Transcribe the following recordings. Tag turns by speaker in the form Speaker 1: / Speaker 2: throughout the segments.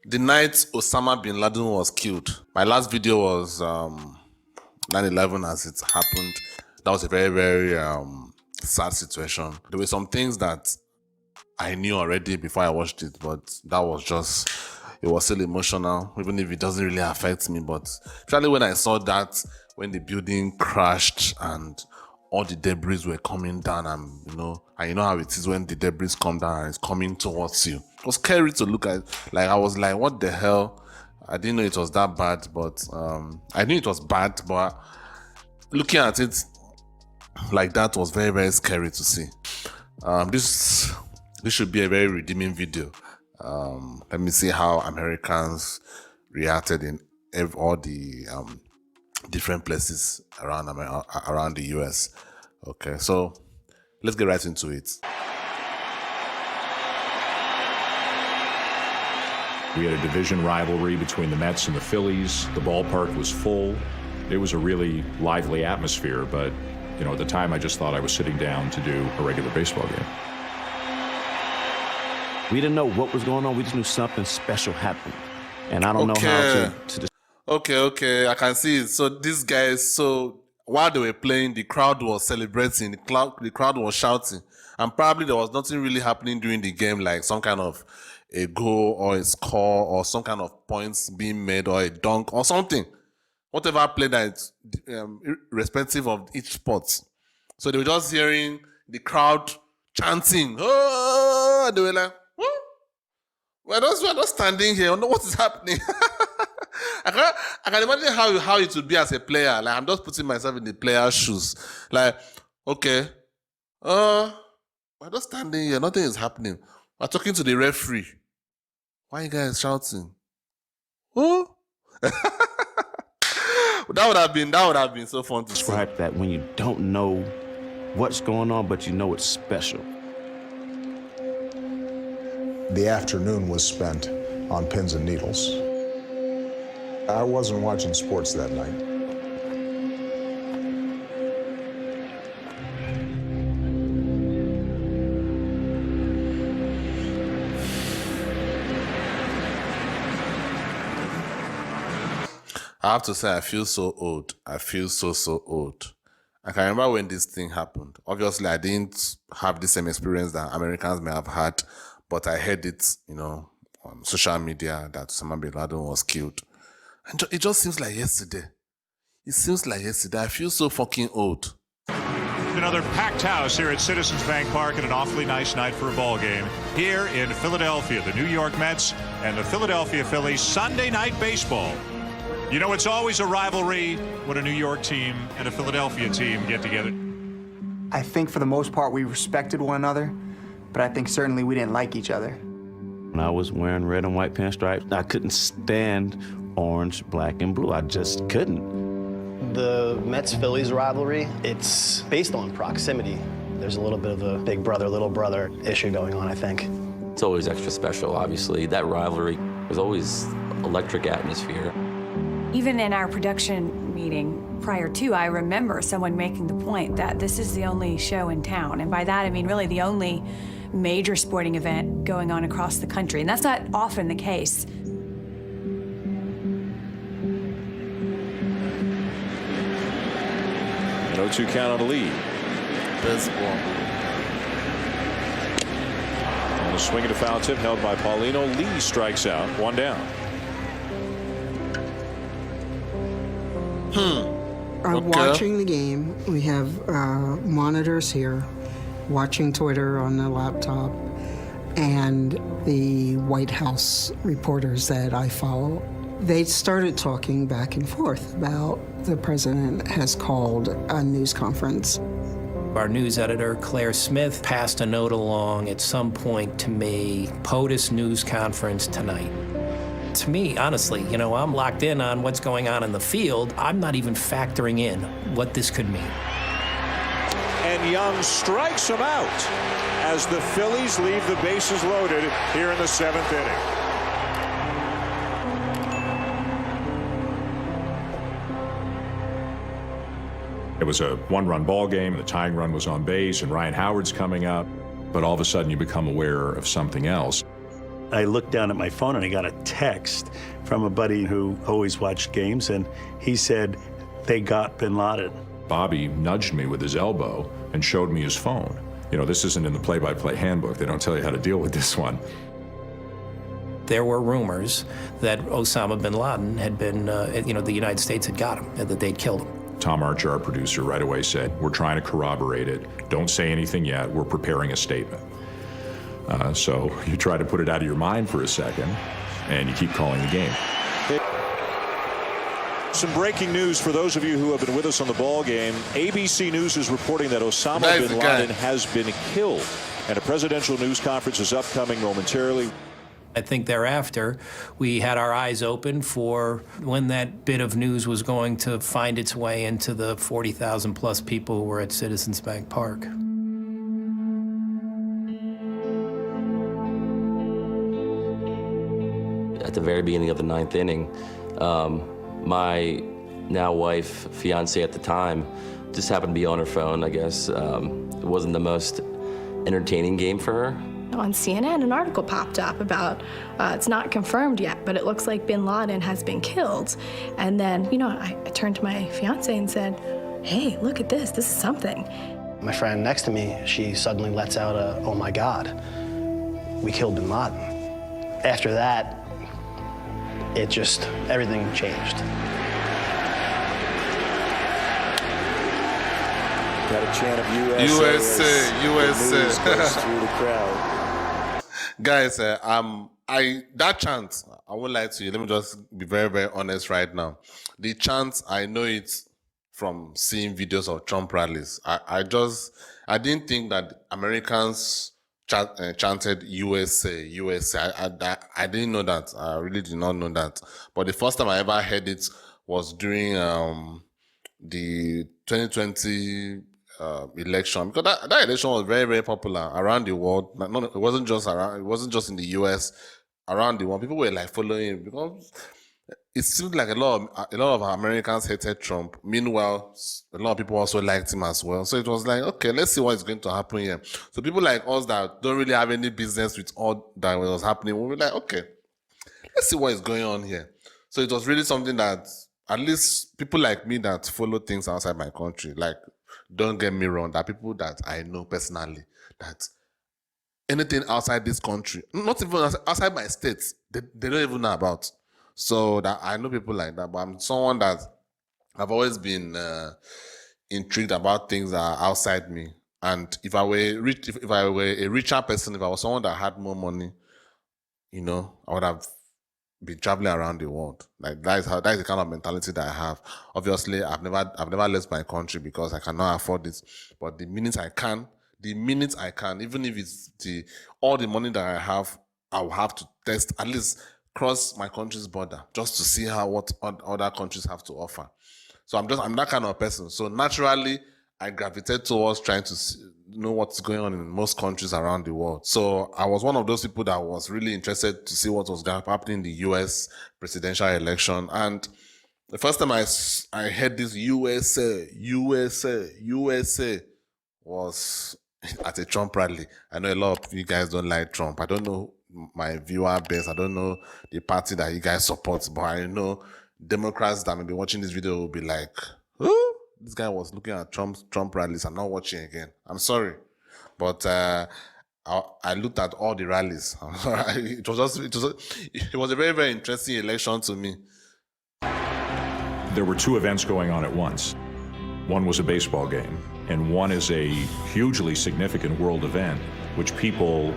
Speaker 1: The night Osama Bin Laden was killed, my last video was 9/11 as it happened. That was a very, very sad situation. There were some things that I knew already before I watched it, but that was just, it was still emotional, even if it doesn't really affect me. But especially when I saw that, when the building crashed and all the debris were coming down, and you know how it is when the debris come down and it's coming towards you. It was scary to look at. Like, I was like, what the hell? I didn't know it was that bad, but I knew it was bad, but looking at it like that was very, very scary to see. This should be a very redeeming video. Let me see how Americans reacted in all the different places around the US. Okay, so let's get right into it.
Speaker 2: We had a division rivalry between the Mets and the Phillies. The ballpark was full. It was a really lively atmosphere, but you know, at the time I just thought I was sitting down to do a regular baseball game.
Speaker 3: We didn't know what was going on. We just knew something special happened. And I don't know how to
Speaker 1: Okay, I can see it. So these guys, so while they were playing, the crowd was celebrating, the crowd was shouting, and probably there was nothing really happening during the game, like some kind of a goal or a score or some kind of points being made or a dunk or something. Whatever play that, irrespective of each sport. So they were just hearing the crowd chanting. Oh, they were like, what? We're just standing here. I don't know what is happening. I can imagine how it would be as a player. Like, I'm just putting myself in the player's shoes. Like, okay, we're just standing here. Nothing is happening. We're talking to the referee. Why are you guys shouting? Oh, that would have been so fun to
Speaker 3: describe that when you don't know what's going on, but you know it's special.
Speaker 4: The afternoon was spent on pins and needles. I wasn't watching sports that night.
Speaker 1: I have to say, I feel so old. I feel so old. I can remember when this thing happened. Obviously, I didn't have the same experience that Americans may have had, but I heard it, on social media that Osama Bin Laden was killed. And it just seems like yesterday. It seems like yesterday. I feel so fucking old.
Speaker 5: Another packed house here at Citizens Bank Park and an awfully nice night for a ball game here in Philadelphia. The New York Mets and the Philadelphia Phillies, Sunday night baseball. You know, it's always a rivalry when a New York team and a Philadelphia team get together.
Speaker 6: I think for the most part we respected one another, but I think certainly we didn't like each other.
Speaker 3: When I was wearing red and white pinstripes, I couldn't stand orange, black, and blue. I just couldn't.
Speaker 7: The Mets-Phillies rivalry, it's based on proximity. There's a little bit of a big brother, little brother issue going on, I think.
Speaker 8: It's always extra special, obviously. That rivalry was always electric atmosphere.
Speaker 9: Even in our production meeting prior to, I remember someone making the point that this is the only show in town. And by that, I mean really the only major sporting event going on across the country. And that's not often the case.
Speaker 2: No 2 count on the lead.
Speaker 1: Baseball.
Speaker 2: On a swing and a foul tip held by Paulino. Lee strikes out. 1 down.
Speaker 10: Watching the game, we have monitors here, watching Twitter on the laptop, and the White House reporters that I follow, they started talking back and forth about the president has called a news conference.
Speaker 11: Our news editor, Claire Smith, passed a note along at some point to me, POTUS news conference tonight. To me, honestly, I'm locked in on what's going on in the field. I'm not even factoring in what this could mean.
Speaker 2: And Young strikes him out as the Phillies leave the bases loaded here in the 7th inning. It was a 1-run ball game. The tying run was on base, and Ryan Howard's coming up. But all of a sudden, you become aware of something else.
Speaker 12: I looked down at my phone and I got a text from a buddy who always watched games, and he said, they got Bin Laden.
Speaker 2: Bobby nudged me with his elbow and showed me his phone. You know, this isn't in the play-by-play handbook. They don't tell you how to deal with this one.
Speaker 11: There were rumors that Osama Bin Laden had been, the United States had got him, and that they'd killed him.
Speaker 2: Tom Archer, our producer, right away said, we're trying to corroborate it. Don't say anything yet. We're preparing a statement. So you try to put it out of your mind for a second, and you keep calling the game.
Speaker 5: Some breaking news for those of you who have been with us on the ball game. ABC News is reporting that Osama bin Laden has been killed, and a presidential news conference is upcoming momentarily.
Speaker 11: I think thereafter, we had our eyes open for when that bit of news was going to find its way into the 40,000 plus people who were at Citizens Bank Park.
Speaker 8: At the very beginning of the ninth inning, my now wife, fiance at the time, just happened to be on her phone, I guess. It wasn't the most entertaining game for her.
Speaker 13: On CNN, an article popped up about, it's not confirmed yet, but it looks like Bin Laden has been killed. And then, I turned to my fiance and said, hey, look at this is something.
Speaker 7: My friend next to me, she suddenly lets out a, oh my God, we killed Bin Laden. After that, everything changed.
Speaker 14: Got a chant of USA.
Speaker 1: USA.
Speaker 14: Goes through the crowd.
Speaker 1: Guys, that chant, I won't lie to you. Let me just be very, very honest right now. The chant, I know it from seeing videos of Trump rallies. I didn't think that Americans chanted USA, USA. I didn't know that. I really did not know that. But the first time I ever heard it was during the 2020 election, because that election was very, very popular around the world. It wasn't just in the US. Around the world, people were like following it because it seemed like a lot of Americans hated Trump. Meanwhile, a lot of people also liked him as well. So it was like, okay, let's see what is going to happen here. So people like us that don't really have any business with all that was happening, we were like, okay, let's see what is going on here. So it was really something that at least people like me that follow things outside my country, like, don't get me wrong, there are people that I know personally that anything outside this country, not even outside my state, they don't even know about. So that I know people like that, but I'm someone that I've always been intrigued about things that are outside me. And if I were a richer person, if I was someone that had more money, I would have been traveling around the world. Like that is the kind of mentality that I have. Obviously, I've never left my country because I cannot afford it. But the minute I can, even if it's all the money that I have, I will have to test, at least cross my country's border just to see what other countries have to offer. So I'm that kind of person. So naturally, I gravitate towards trying to know what's going on in most countries around the world. So I was one of those people that was really interested to see what was happening in the US presidential election. And the first time I heard this USA was at a Trump rally. I know a lot of you guys don't like Trump. I don't know my viewer base. I don't know the party that you guys support, but I know Democrats that may be watching this video will be like, who? This guy was looking at Trump rallies. I'm not watching again. I'm sorry. But I looked at all the rallies. It was a very, very interesting election to me.
Speaker 2: There were two events going on at once. One was a baseball game, and one is a hugely significant world event, which people,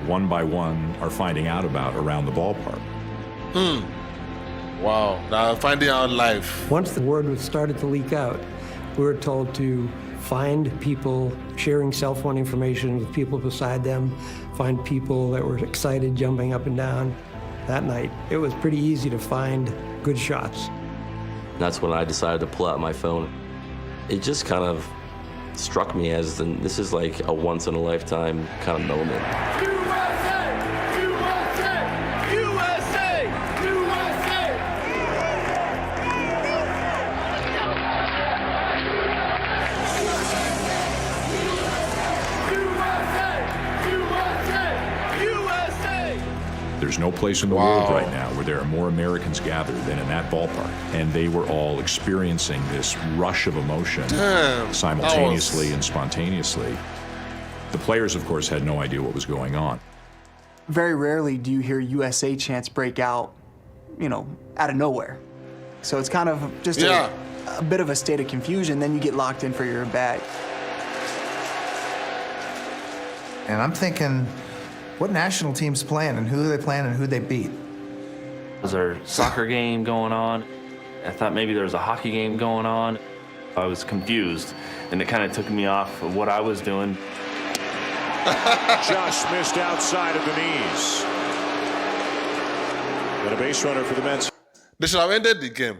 Speaker 2: one by one, are finding out about around the ballpark.
Speaker 1: Wow, now finding out live.
Speaker 15: Once the word started to leak out, we were told to find people sharing cell phone information with people beside them, find people that were excited, jumping up and down. That night, it was pretty easy to find good shots.
Speaker 8: That's when I decided to pull out my phone. It just kind of struck me as this is like a once-in-a-lifetime kind of moment.
Speaker 2: There's no place in the world right now where there are more Americans gathered than in that ballpark. And they were all experiencing this rush of emotion simultaneously and spontaneously. The players, of course, had no idea what was going on.
Speaker 6: Very rarely do you hear USA chants break out, out of nowhere. So it's kind of just a bit of a state of confusion. Then you get locked in for your bat.
Speaker 16: And I'm thinking, what national team's playing and who they playing and who they beat?
Speaker 17: Was there a soccer game going on? I thought maybe there was a hockey game going on. I was confused, and it kind of took me off of what I was doing.
Speaker 5: Just missed outside of the knees. And a base runner for the Mets.
Speaker 1: They should have ended the game.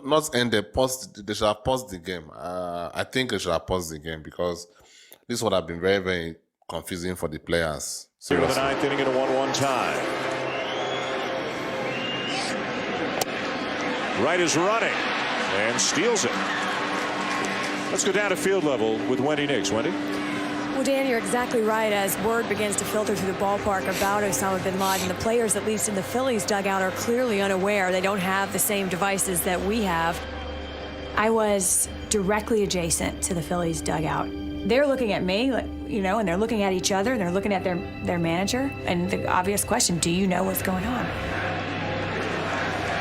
Speaker 1: Not ended, paused. They should have paused the game. I think they should have paused the game because this would have been very, very confusing for the players.
Speaker 5: Here in the ninth inning in a 1-1 tie. Wright is running and steals it. Let's go down to field level with Wendy Nix. Wendy?
Speaker 9: Well, Dan, you're exactly right. As word begins to filter through the ballpark about Osama Bin Laden, the players, at least in the Phillies dugout, are clearly unaware. They don't have the same devices that we have. I was directly adjacent to the Phillies dugout. They're looking at me, and they're looking at each other, and they're looking at their manager. And the obvious question, do you know what's going on?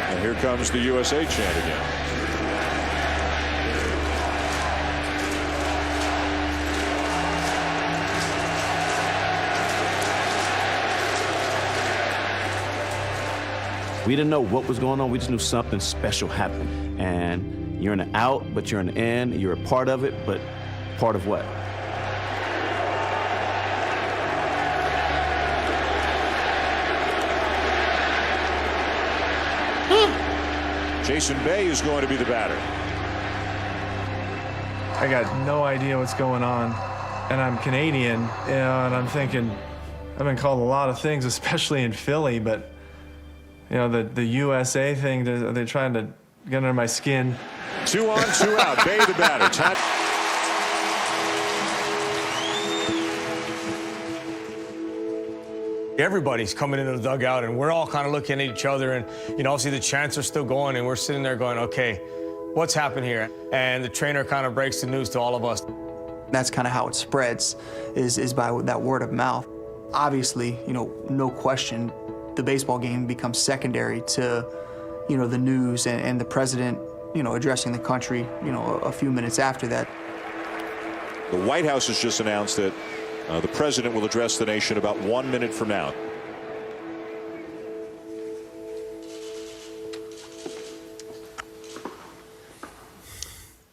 Speaker 5: And here comes the USA chant again.
Speaker 3: We didn't know what was going on. We just knew something special happened. And you're in the out, but you're in the in. You're a part of it, but part of what?
Speaker 5: Jason Bay is going to be the batter.
Speaker 18: I got no idea what's going on, and I'm Canadian, and I'm thinking, I've been called a lot of things, especially in Philly, but the USA thing, they're trying to get under my skin.
Speaker 5: 2 on, 2 out. Bay the batter.
Speaker 19: Everybody's coming into the dugout, and we're all kind of looking at each other, and obviously the chants are still going, and we're sitting there going, okay, what's happened here? And the trainer kind of breaks the news to all of us.
Speaker 6: That's kind of how it spreads, is by that word of mouth. Obviously, no question, the baseball game becomes secondary to, the news and the president, addressing the country, a few minutes after that.
Speaker 5: The White House has just announced that the president will address the nation about 1 minute from now.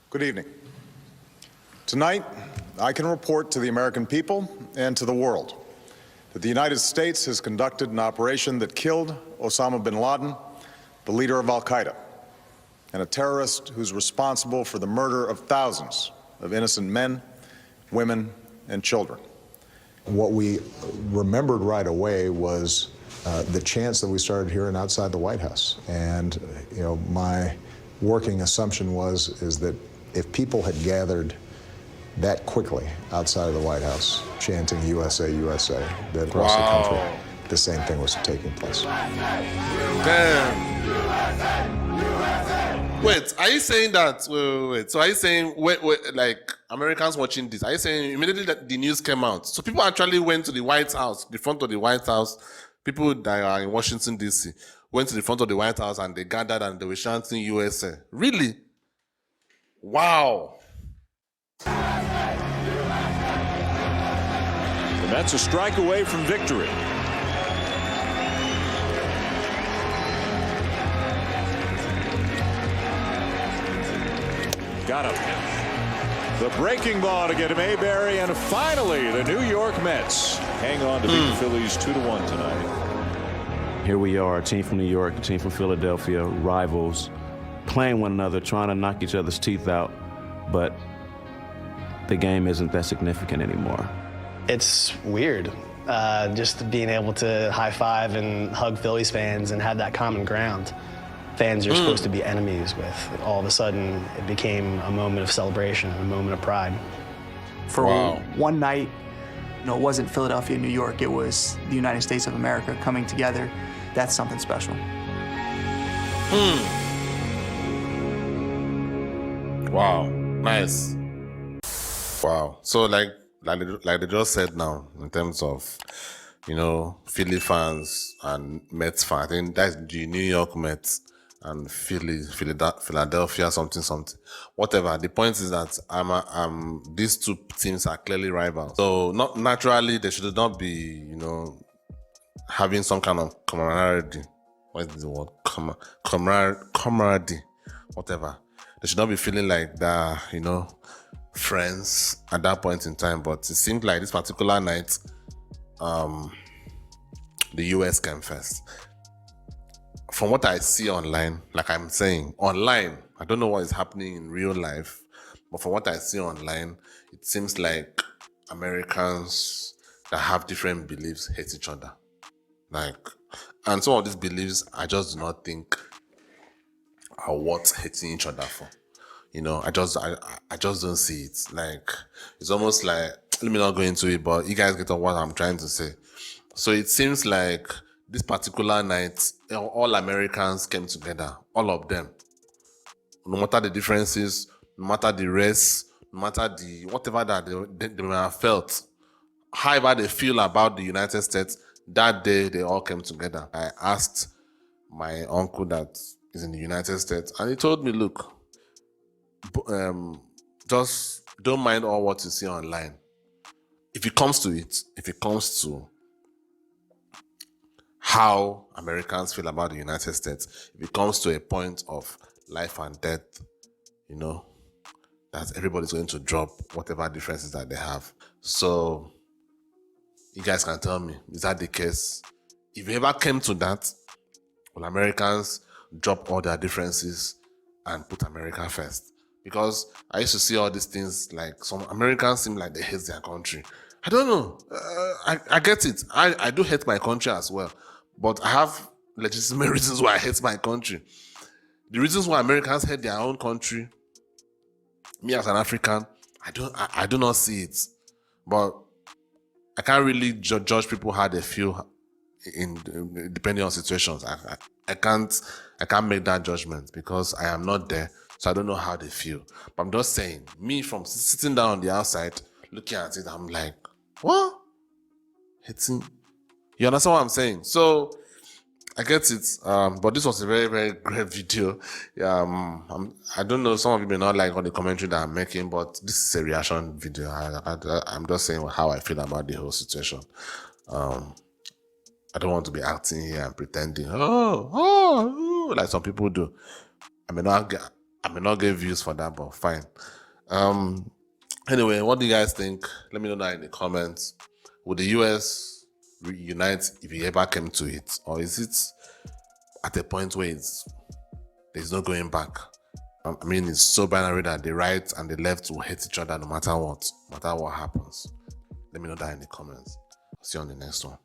Speaker 4: Good evening. Tonight, I can report to the American people and to the world that the United States has conducted an operation that killed Osama bin Laden, the leader of al-Qaeda, and a terrorist who's responsible for the murder of thousands of innocent men, women, and children. What we remembered right away was the chants that we started hearing outside the White House. And my working assumption is that if people had gathered that quickly outside of the White House, chanting USA, USA, that across the country, the same thing was taking place.
Speaker 1: Damn. Wait, are you saying that? Wait. So are you saying, like Americans watching this, are you saying immediately that the news came out, so people actually went to the White House, the front of the White House, people that are in Washington, D.C., went to the front of the White House and they gathered and they were chanting USA? Really? Wow.
Speaker 5: The Mets a strike away from victory. Got him. The breaking ball to get him Mayberry, and finally the New York Mets hang on to beat the Phillies 2-1 tonight.
Speaker 3: Here we are, a team from New York, a team from Philadelphia, rivals, playing one another, trying to knock each other's teeth out, but the game isn't that significant anymore.
Speaker 7: It's weird, just being able to high-five and hug Phillies fans and have that common ground. Fans you're supposed to be enemies with. All of a sudden, it became a moment of celebration, a moment of pride.
Speaker 6: For one night, You know, it wasn't Philadelphia, New York, it was the United States of America coming together. That's something special.
Speaker 1: Wow, nice. Wow. So like they just said now, in terms of, you know, Philly fans and Mets fans, I think that's the New York Mets and Philadelphia, something. Whatever. The point is that these two teams are clearly rivals. So not naturally they should not be, you know, having some kind of camaraderie. What is the word? Camaraderie. Whatever. They should not be feeling like that, you know, friends at that point in time. But it seemed like this particular night, the US came first. From what I see online, like I'm saying, online, I don't know what is happening in real life, but from what I see online, it seems like Americans that have different beliefs hate each other. And some of these beliefs, I just do not think are worth hating each other for. You know, I just don't see it. Like, it's almost like, let me not go into it, but you guys get on what I'm trying to say. So it seems like this particular night, all Americans came together, all of them. No matter the differences, no matter the race, no matter the whatever that they may have felt, however they feel about the United States, that day they all came together. I asked my uncle that is in the United States, and he told me, look, just don't mind all what you see online. If it comes to how Americans feel about the United States, if it comes to a point of life and death, you know, that everybody's going to drop whatever differences that they have. So you guys can tell me, is that the case? If it ever came to that, will Americans drop all their differences and put America first? Because I used to see all these things, like some Americans seem like they hate their country. I don't know. I get it. I do hate my country as well. But I have legitimate reasons why I hate my country. The reasons why Americans hate their own country, me as an African, I do not see it. But I can't really judge people how they feel depending on situations. I can't make that judgment because I am not there, so I don't know how they feel. But I'm just saying, me from sitting down on the outside, looking at it, I'm like, what? Hating? You understand what I'm saying? So I get it. But this was a very, very great video. I don't know, some of you may not like all the commentary that I'm making, but this is a reaction video. I'm just saying how I feel about the whole situation. I don't want to be acting here and pretending, like some people do. I may not get views for that, but fine. Anyway, what do you guys think? Let me know that in the comments. Would the US reunite if it ever came to it? Or is it at a point where there's no going back? I mean, it's so binary that the right and the left will hate each other no matter what happens. Let me know that in the comments. See you on the next one.